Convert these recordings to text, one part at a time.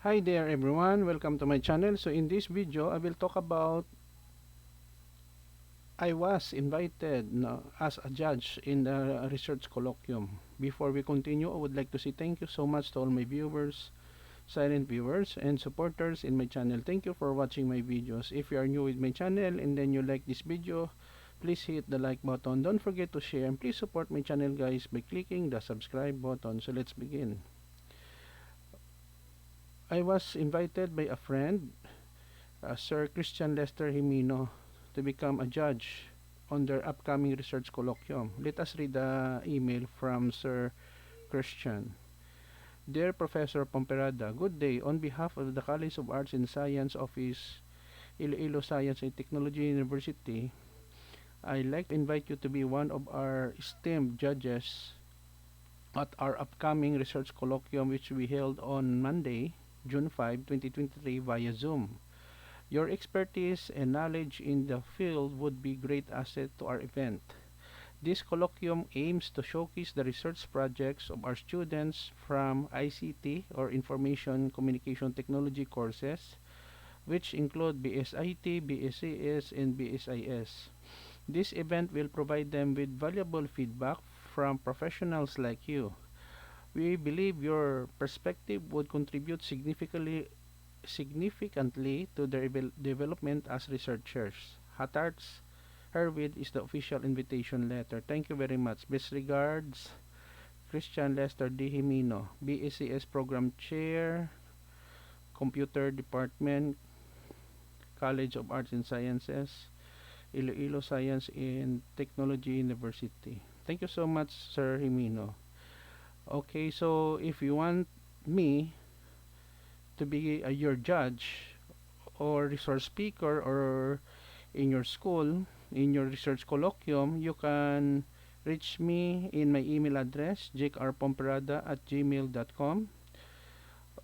Hi there everyone, welcome to my channel. So in this video I will talk about I was invited as a judge in the Research Colloquium. Before we continue, I would like to say thank you so much to all my viewers, silent viewers and supporters in my channel. Thank you for watching my videos. If you are new with my channel and then you like this video, please hit the like button. Don't forget to share and please support my channel guys by clicking the subscribe button. So let's begin. I was invited by a friend, Sir Christian Lester Jimeno, to become a judge on their upcoming research colloquium. Let us read the email from Sir Christian. Dear Professor Pomperada, good day. On behalf of the College of Arts and Science Office, Iloilo Science and Technology University, I'd like to invite you to be one of our esteemed judges at our upcoming research colloquium which we held on Monday, June 5, 2023 via Zoom. Your expertise and knowledge in the field would be great asset to our event. This colloquium aims to showcase the research projects of our students from ICT or Information Communication Technology courses, which include BSIT, BSCS, and BSIS. This event will provide them with valuable feedback from professionals like you. We believe your perspective would contribute significantly to their development as researchers. Hatarts herewith is the official invitation letter. Thank you very much. Best regards, Christian Lester D. Jimeno, BACS Program Chair, Computer Department, College of Arts and Sciences, Iloilo Science and Technology University. Thank you so much, Sir Jimeno. Okay, so if you want me to be your judge or resource speaker or in your school, in your research colloquium, you can reach me in my email address, jakerpomperada@gmail.com,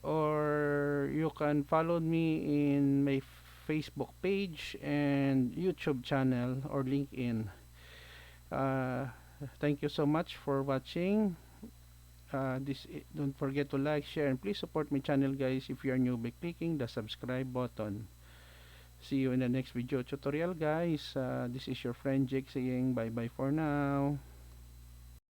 or you can follow me in my Facebook page and YouTube channel or LinkedIn. Uh, Thank you so much for watching. Don't forget to like, share, and please support my channel guys if you are new by clicking the subscribe button. See you in the next video tutorial guys. This is your friend Jake saying bye bye for now.